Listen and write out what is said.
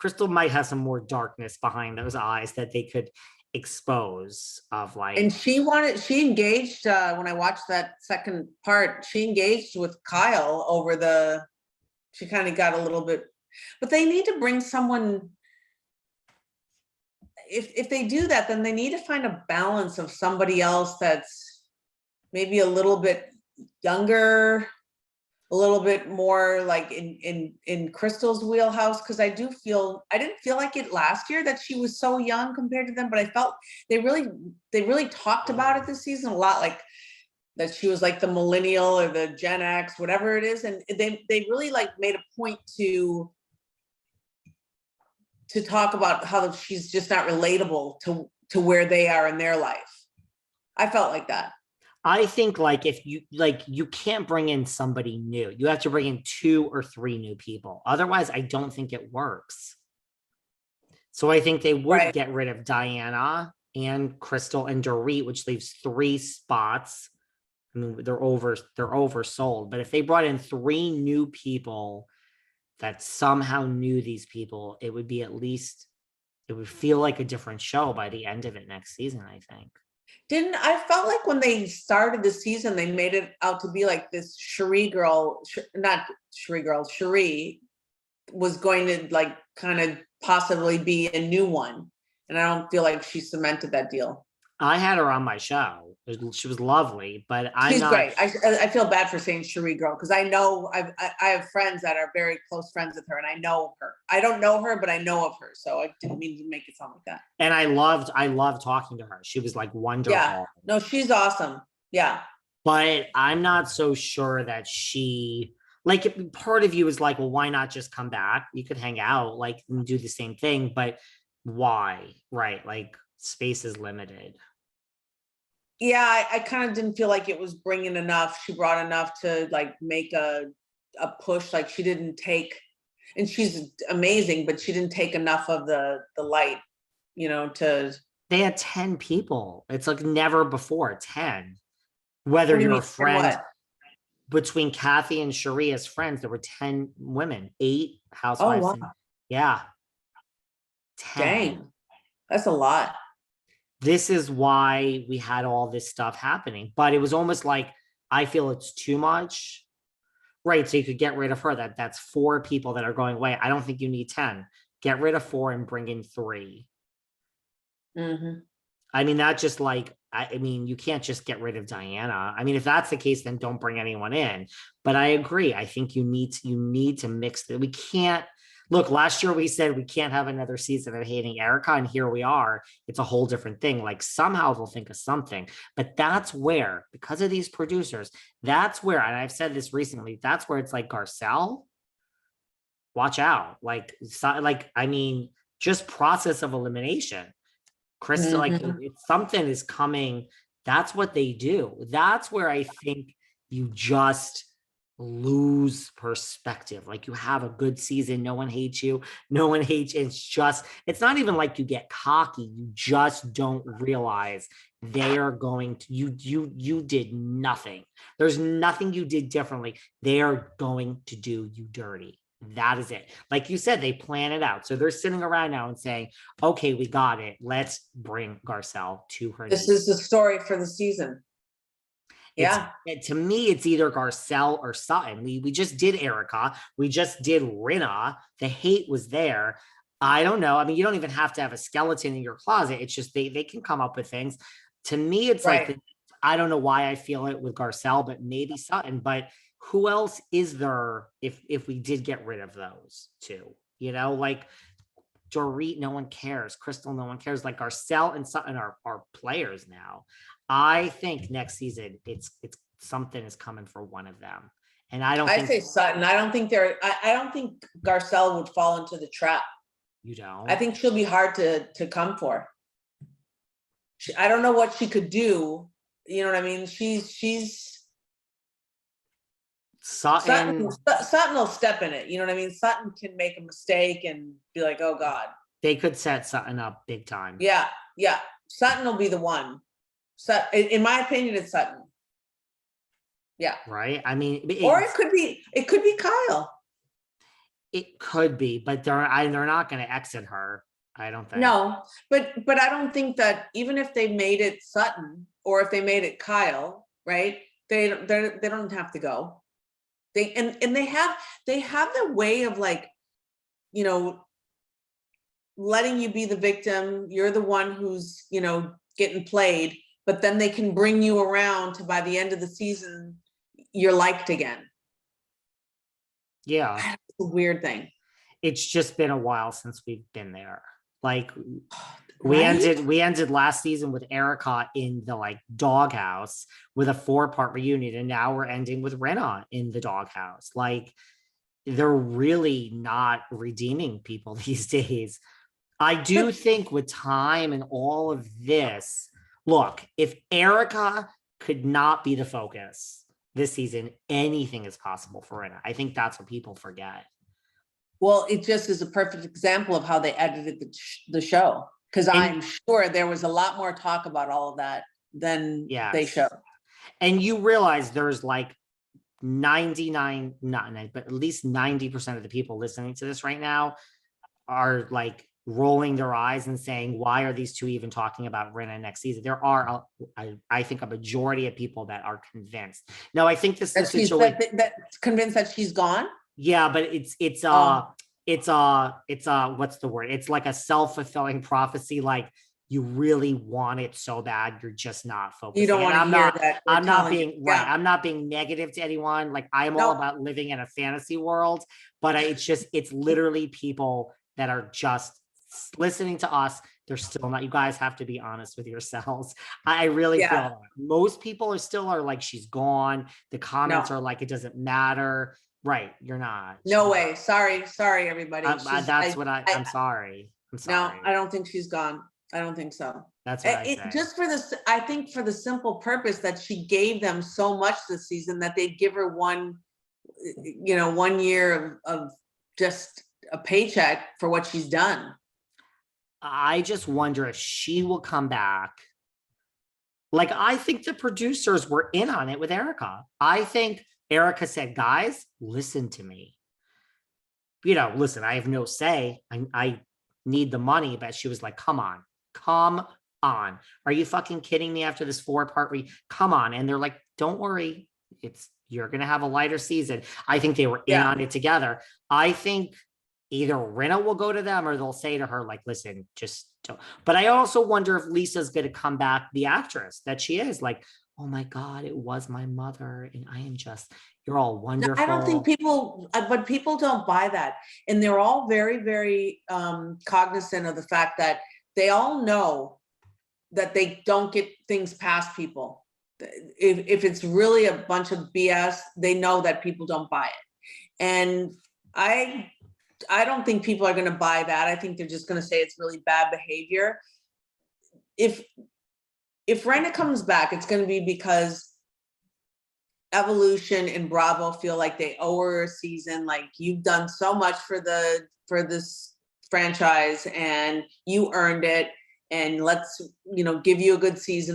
Crystal might have some more darkness behind those eyes that they could expose of like. And she engaged, when I watched that second part, she engaged with Kyle over she kind of got a little bit, but they need to bring someone, if they do that, then they need to find a balance of somebody else that's maybe a little bit younger, a little bit more like in Crystal's wheelhouse. Cause I didn't feel like it last year that she was so young compared to them, but I felt they really talked about it this season a lot, like that she was like the millennial or the Gen X, whatever it is. And they really like made a point to talk about how she's just not relatable to where they are in their life. I felt like that. I think like if you can't bring in somebody new, you have to bring in 2 or 3 new people. Otherwise, I don't think it works. So I think they would get rid of Diana and Crystal and Dorit, which leaves 3 spots. I mean, they're oversold. But if they brought in 3 new people that somehow knew these people, it would feel like a different show by the end of it next season, I think. I felt like when they started the season, they made it out to be like this Sheree was going to like kind of possibly be a new one. And I don't feel like she cemented that deal. I had her on my show. She was lovely, but she's great. I feel bad for saying Sheree girl because I know I have friends that are very close friends with her, and I know her. I don't know her, but I know of her, so I didn't mean to make it sound like that. And I loved talking to her. She was like wonderful. Yeah, no, she's awesome. Yeah, but I'm not so sure that she like. Part of you is like, well, why not just come back? You could hang out, like, and do the same thing, but why? Right? Like, space is limited. Yeah, I kind of didn't feel like it was bringing enough. She brought enough to like make a push. Like she didn't take, and she's amazing, but she didn't take enough of the light, to. They had 10 people. It's like never before 10. Whether you're a friend between Kathy and Sheree as friends, there were 10 women, 8 housewives. Oh, wow. Yeah. 10. Dang. That's a lot. This is why we had all this stuff happening, but it was almost like, I feel it's too much, right? So you could get rid of her. That's 4 people that are going away. I don't think you need 10. Get rid of 4 and bring in 3. Mm-hmm. I mean, that just like, I mean, you can't just get rid of Diana. I mean, if that's the case, then don't bring anyone in. But I agree. I think you need to mix it. We can't. Look, last year we said we can't have another season of hating Erika, and here we are. It's a whole different thing. Like somehow they'll think of something, but that's where, because of these producers, that's where, and I've said this recently, that's where it's like, Garcelle, watch out. Like, I mean, just process of elimination. Crystal, like if something is coming, that's what they do. That's where I think you just lose perspective. Like you have a good season, no one hates you, no one hates you. It's not even like you get cocky, you just don't realize they are going to, you did nothing, there's nothing you did differently, they are going to do you dirty. That is it. Like you said, they plan it out, so they're sitting around now and saying, okay, we got it, let's bring Garcelle to her knees. Is the story for the season. Yeah. To me, it's either Garcelle or Sutton. We just did Erika. We just did Rinna. The hate was there. I don't know. I mean, you don't even have to have a skeleton in your closet. It's just they can come up with things. To me, it's like, I don't know why I feel it with Garcelle, but maybe Sutton. But who else is there if we did get rid of those 2? Like Dorit, no one cares. Crystal, no one cares. Like Garcelle and Sutton are players now. I think next season it's something is coming for one of them, and I say Sutton. I don't think Garcelle would fall into the trap. You don't? I think she'll be hard to come for. I don't know what she could do. You know what I mean? She's Sutton will step in it. You know what I mean? Sutton can make a mistake and be like, oh God. They could set Sutton up big time. Yeah. Sutton will be the one. In my opinion, it's Sutton. Yeah. Right. I mean, or it could be Kyle. It could be, but they're not going to exit her. I don't think. No, but I don't think that even if they made it Sutton or if they made it Kyle, right? They don't have to go. And they have the way of like, you know, letting you be the victim. You're the one who's, you know, getting played, but then they can bring you around to by the end of the season, you're liked again. Yeah. That's a weird thing. It's just been a while since we've been there. Like Right? we ended last season with Erika in the like doghouse with a 4-part reunion, and now we're ending with Rinna in the doghouse. Like they're really not redeeming people these days. I do think with time and all of this, look, if Erika could not be the focus this season, anything is possible for Rinna. I think that's what people forget. Well, it just is a perfect example of how they edited the show. Because I'm sure there was a lot more talk about all of that than they showed. And you realize there's like 99, not 9, but at least 90% of the people listening to this right now are like rolling their eyes and saying, why are these two even talking about Rinna next season? There are, I think, a majority of people that are convinced. Now, I think this is that's convinced that she's gone. Yeah, but it's what's the word? It's like a self-fulfilling prophecy. Like you really want it so bad, you're just not focusing. You don't want to hear that. I'm not being right. I'm not being negative to anyone. Like I'm all about living in a fantasy world, but it's literally people that are just listening to us. They're still not. You guys have to be honest with yourselves. I really feel that. Most people are like, she's gone. The comments are like, it doesn't matter. Right, you're not. No way. Sorry, everybody. I'm sorry. I'm sorry. No, I don't think she's gone. I don't think so. That's what I say. Just for this, I think for the simple purpose that she gave them so much this season that they'd give her 1 year of just a paycheck for what she's done. I just wonder if she will come back. Like, I think the producers were in on it with Erika. I think Erika said, guys, listen to me. Listen, I have no say. I need the money, but she was like, come on. Are you fucking kidding me after this 4-part come on. And they're like, don't worry. You're going to have a lighter season. I think they were in on it together. I think either Rinna will go to them or they'll say to her, like, listen, just don't. But I also wonder if Lisa's going to come back, the actress that she is, like, oh my God, it was my mother. And you're all wonderful. No, I don't think people don't buy that. And they're all very, very cognizant of the fact that they all know that they don't get things past people. If it's really a bunch of BS, they know that people don't buy it. And I don't think people are going to buy that. I think they're just going to say it's really bad behavior. If Rinna comes back, it's going to be because Evolution and Bravo feel like they owe her a season. Like, you've done so much for this franchise and you earned it. And let's, give you a good season